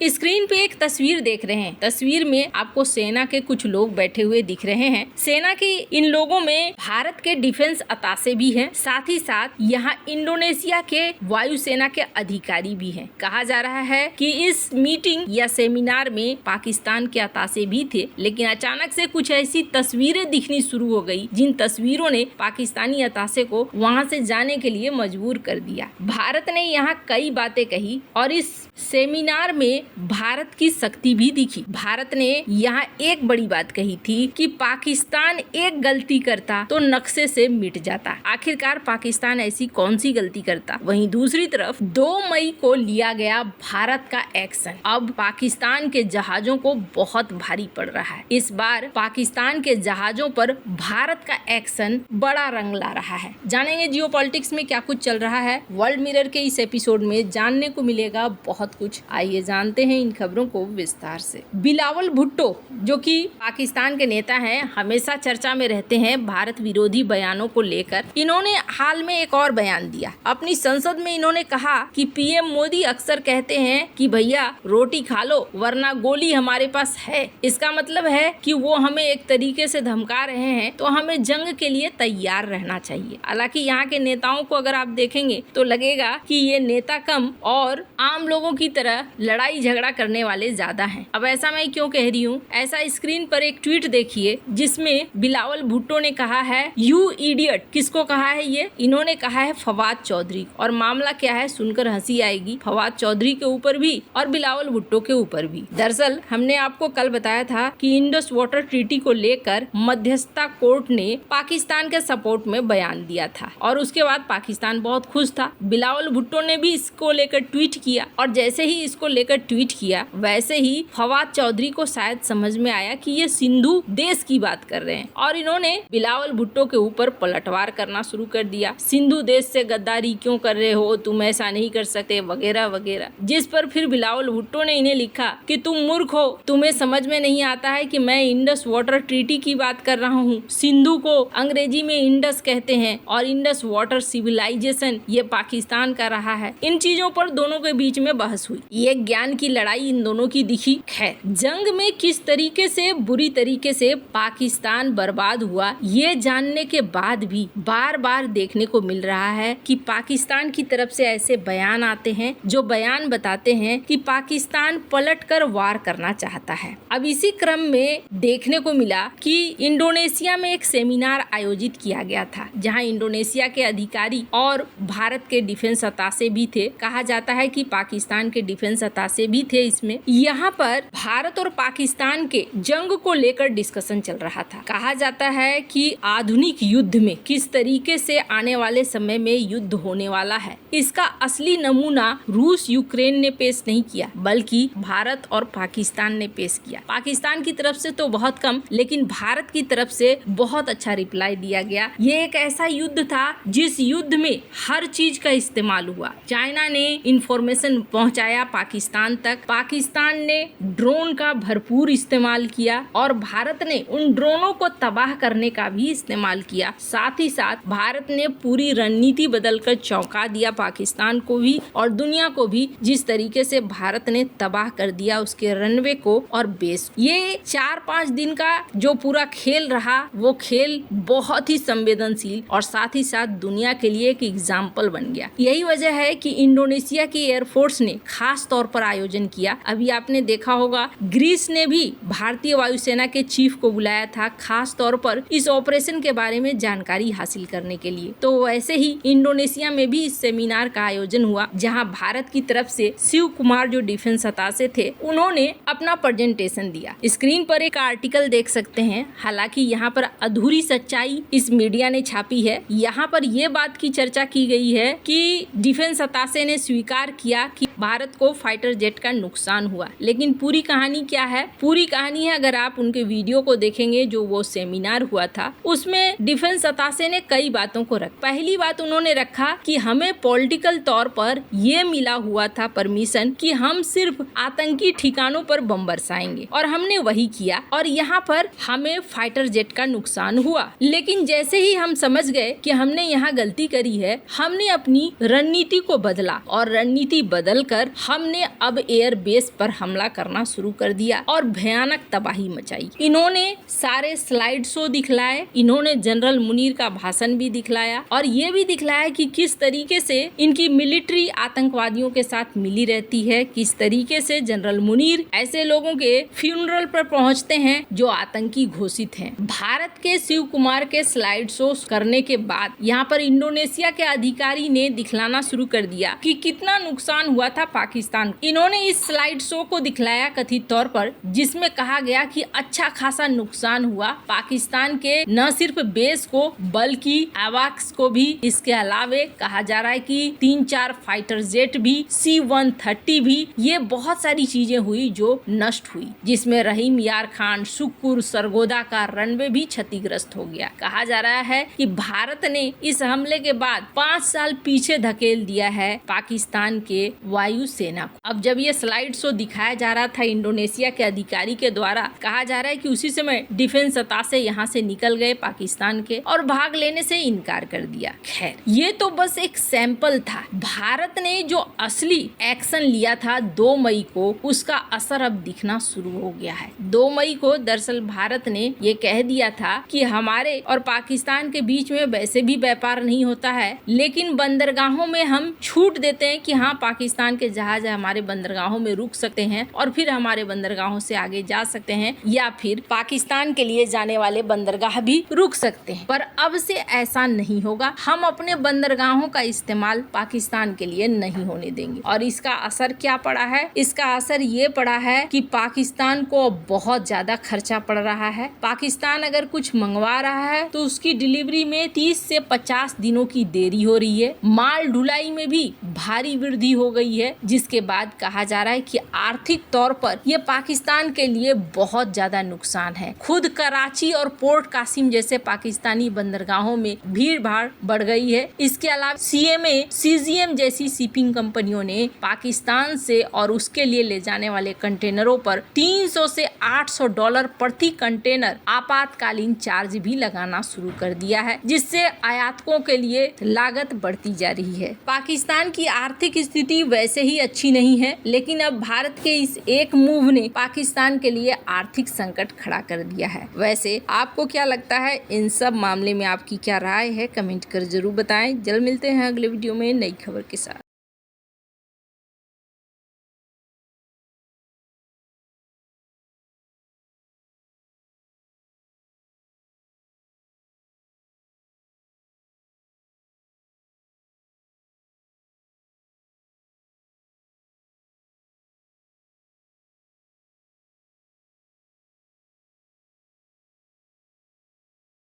Screen पे एक तस्वीर देख रहे हैं। तस्वीर में आपको सेना के कुछ लोग बैठे हुए दिख रहे हैं। सेना की इन लोगों में भारत के डिफेंस अताशे भी हैं, साथ ही साथ यहाँ इंडोनेशिया के वायुसेना के अधिकारी भी हैं। कहा जा रहा है कि इस मीटिंग या सेमिनार में पाकिस्तान के अताशे भी थे, लेकिन अचानक से कुछ ऐसी तस्वीरें दिखनी शुरू हो गई जिन तस्वीरों ने पाकिस्तानी अताशे को वहाँ से जाने के लिए मजबूर कर दिया। भारत ने यहाँ कई बातें कही और इस सेमिनार में भारत की शक्ति भी दिखी। भारत ने यहाँ एक बड़ी बात कही थी कि पाकिस्तान एक गलती करता तो नक्शे से मिट जाता। आखिरकार पाकिस्तान ऐसी कौन सी गलती करता। वहीं दूसरी तरफ 2 मई को लिया गया भारत का एक्शन अब पाकिस्तान के जहाजों को बहुत भारी पड़ रहा है। इस बार पाकिस्तान के जहाजों पर भारत का एक्शन बड़ा रंग ला रहा है। जानेंगे जियोपॉलिटिक्स में क्या कुछ चल रहा है। वर्ल्ड मिरर के इस एपिसोड में जानने को मिलेगा बहुत कुछ। आइए जानते हैं इन खबरों को विस्तार से। बिलावल भुट्टो जो कि पाकिस्तान के नेता हैं, हमेशा चर्चा में रहते हैं भारत विरोधी बयानों को लेकर। इन्होंने हाल में एक और बयान दिया। अपनी संसद में इन्होंने कहा कि पीएम मोदी अक्सर कहते हैं कि भैया रोटी खा लो वरना गोली हमारे पास है। इसका मतलब है कि वो हमें एक तरीके से धमका रहे हैं, तो हमें जंग के लिए तैयार रहना चाहिए। हालांकि यहाँ के नेताओं को अगर आप देखेंगे तो लगेगा कि ये नेता कम और आम लोगों की तरह लड़ाई झगड़ा करने वाले ज्यादा हैं। अब ऐसा मैं क्यों कह रही हूँ, ऐसा स्क्रीन पर एक ट्वीट देखिए जिसमें बिलावल भुट्टो ने कहा है यू इडियट। किसको कहा है ये? इन्होंने कहा है फवाद चौधरी। और मामला क्या है सुनकर हंसी आएगी, फवाद चौधरी के ऊपर भी और बिलावल भुट्टो के ऊपर भी। दरअसल हमने आपको कल बताया था कि इंडस वाटर ट्रीटी को लेकर मध्यस्थता कोर्ट ने पाकिस्तान के सपोर्ट में बयान दिया था और उसके बाद पाकिस्तान बहुत खुश था। बिलावल भुट्टो ने भी इसको लेकर ट्वीट किया और जैसे ही इसको लेकर ट्वीट किया वैसे ही फवाद चौधरी को शायद समझ में आया कि ये सिंधु देश की बात कर रहे हैं और इन्होंने बिलावल भुट्टो के ऊपर पलटवार करना शुरू कर दिया। सिंधु देश से गद्दारी क्यों कर रहे हो, तुम ऐसा नहीं कर सकते वगैरह वगैरह। जिस पर फिर बिलावल भुट्टो ने इन्हें लिखा कि तुम मूर्ख हो, तुम्हें समझ में नहीं आता है कि मैं इंडस वाटर ट्रीटी की बात कर रहा हूँ। सिंधु को अंग्रेजी में इंडस कहते हैं और इंडस वाटर सिविलाइजेशन ये पाकिस्तान का रहा है। इन चीजों पर दोनों के बीच में बहस हुई। ये ज्ञान की लड़ाई इन दोनों की दिखी। खैर, जंग में किस तरीके से बुरी तरीके से पाकिस्तान बर्बाद हुआ ये जानने के बाद भी बार बार देखने को मिल रहा है कि पाकिस्तान की तरफ से ऐसे बयान आते हैं जो बयान बताते हैं कि पाकिस्तान पलटकर वार करना चाहता है। अब इसी क्रम में देखने को मिला कि इंडोनेशिया में एक सेमिनार आयोजित किया गया था जहां इंडोनेशिया के अधिकारी और भारत के डिफेंस अताशे भी थे। कहा जाता है कि पाकिस्तान के डिफेंस अताशे भी थे इसमें। यहाँ पर भारत और पाकिस्तान के जंग को लेकर डिस्कशन चल रहा था। कहा जाता है कि आधुनिक युद्ध में किस तरीके से आने वाले समय में युद्ध होने वाला है इसका असली नमूना रूस यूक्रेन ने पेश नहीं किया बल्कि भारत और पाकिस्तान ने पेश किया। पाकिस्तान की तरफ से तो बहुत कम, लेकिन भारत की तरफ से बहुत अच्छा रिप्लाई दिया गया। ये एक ऐसा युद्ध था जिस युद्ध में हर चीज का इस्तेमाल हुआ। चाइना ने इंफॉर्मेशन पहुंचाया पाकिस्तान तक, पाकिस्तान ने ड्रोन का भरपूर इस्तेमाल किया और भारत ने उन ड्रोनों को तबाह करने का भी इस्तेमाल किया। साथ ही साथ भारत ने पूरी रणनीति बदलकर चौंका दिया पाकिस्तान को भी और दुनिया को भी, जिस तरीके से भारत ने तबाह कर दिया उसके रनवे को और बेस। ये 4-5 दिन का जो पूरा खेल रहा वो खेल बहुत ही संवेदनशील और साथ ही साथ दुनिया के लिए एक एग्जाम्पल बन गया। यही वजह है कि इंडोनेशिया की एयरफोर्स ने खास तौर पर आयोजन किया। अभी आपने देखा होगा ग्रीस ने भी भारतीय वायुसेना के चीफ को बुलाया था खास तौर पर इस ऑपरेशन के बारे में जानकारी हासिल करने के लिए। तो वैसे ही इंडोनेशिया में भी इस सेमिनार का आयोजन हुआ जहां भारत की तरफ से शिव कुमार जो डिफेंस अताशे थे उन्होंने अपना प्रेजेंटेशन दिया। स्क्रीन पर एक आर्टिकल देख सकते हैं। हालांकि यहाँ पर अधूरी सच्चाई इस मीडिया ने छापी है। यहाँ पर यह बात की चर्चा की गई है कि डिफेंस अताशे ने स्वीकार किया कि भारत को फाइटर जेट का नुकसान हुआ, लेकिन पूरी कहानी क्या है? पूरी कहानी है, अगर आप उनके वीडियो को देखेंगे जो वो सेमिनार हुआ था उसमें डिफेंस अताशे ने कई बातों को रखा। पहली बात उन्होंने रखा कि हमें पॉलिटिकल तौर पर ये मिला हुआ था परमिशन कि हम सिर्फ आतंकी ठिकानों पर बम बरसाएंगे और हमने वही किया और यहाँ पर हमें फाइटर जेट का नुकसान हुआ। लेकिन जैसे ही हम समझ गए कि हमने यहाँ गलती करी है, हमने अपनी रणनीति को बदला और रणनीति बदल जानकर हमने अब एयर बेस पर हमला करना शुरू कर दिया और भयानक तबाही मचाई। इन्होंने सारे स्लाइड शो दिखलाए, इन्होंने जनरल मुनीर का भाषण भी दिखलाया और ये भी दिखलाया कि किस तरीके से इनकी मिलिट्री आतंकवादियों के साथ मिली रहती है, किस तरीके से जनरल मुनीर ऐसे लोगों के फ्यूनरल पर पहुंचते हैं जो आतंकी घोषित हैं। भारत के शिव कुमार के स्लाइड शो करने के बाद यहाँ पर इंडोनेशिया के अधिकारी ने दिखलाना शुरू कर दिया कि कितना नुकसान हुआ था पाकिस्तान। इन्होंने इस स्लाइड शो को दिखलाया कथित तौर पर, जिसमें कहा गया कि अच्छा खासा नुकसान हुआ पाकिस्तान के न सिर्फ बेस को बल्कि AWACS को भी। इसके अलावे कहा जा रहा है कि 3-4 फाइटर जेट भी, C-130 भी, ये बहुत सारी चीजें हुई जो नष्ट हुई, जिसमें रहीम यार खान, शुक्र, सरगोदा का रनवे भी क्षतिग्रस्त हो गया। कहा जा रहा है कि भारत ने इस हमले के बाद 5 साल पीछे धकेल दिया है पाकिस्तान के वायु सेना को। अब जब ये स्लाइड शो दिखाया जा रहा था इंडोनेशिया के अधिकारी के द्वारा, कहा जा रहा है कि उसी समय डिफेंस अताशे यहाँ से निकल गए पाकिस्तान के और भाग लेने से इनकार कर दिया। खैर, ये तो बस एक सैंपल था। भारत ने जो असली एक्शन लिया था 2 मई को, उसका असर अब दिखना शुरू हो गया है। 2 मई को दरअसल भारत ने ये कह दिया था कि हमारे और पाकिस्तान के बीच में वैसे भी व्यापार नहीं होता है, लेकिन बंदरगाहों में हम छूट देते हैं कि हाँ, पाकिस्तान के जहाज हमारे बंदरगाहों में रुक सकते हैं और फिर हमारे बंदरगाहों से आगे जा सकते हैं, या फिर पाकिस्तान के लिए जाने वाले बंदरगाह भी रुक सकते हैं। पर अब से ऐसा नहीं होगा। हम अपने बंदरगाहों का इस्तेमाल पाकिस्तान के लिए नहीं होने देंगे। और इसका असर क्या पड़ा है? इसका असर ये पड़ा है कि पाकिस्तान को बहुत ज्यादा खर्चा पड़ रहा है। पाकिस्तान अगर कुछ मंगवा रहा है तो उसकी डिलीवरी में 30 से 50 दिनों की देरी हो रही है। माल ढुलाई में भी भारी वृद्धि हो गई है, जिसके बाद कहा जा रहा है कि आर्थिक तौर पर ये पाकिस्तान के लिए बहुत ज्यादा नुकसान है। खुद कराची और पोर्ट कासिम जैसे पाकिस्तानी बंदरगाहों में भीड़ भाड़ बढ़ गई है। इसके अलावा CMA, CGM जैसी शिपिंग कंपनियों ने पाकिस्तान से और उसके लिए ले जाने वाले कंटेनरों पर $300 से $800 प्रति कंटेनर आपातकालीन चार्ज भी लगाना शुरू कर दिया है, जिससे आयातकों के लिए लागत बढ़ती जा रही है। पाकिस्तान की आर्थिक स्थिति वैसे ही अच्छी नहीं है, लेकिन अब भारत के इस एक मूव ने पाकिस्तान के लिए आर्थिक संकट खड़ा कर दिया है। वैसे आपको क्या लगता है? इन सब मामले में आपकी क्या राय है? कमेंट कर जरूर बताएं। जल्द मिलते हैं अगले वीडियो में नई खबर के साथ।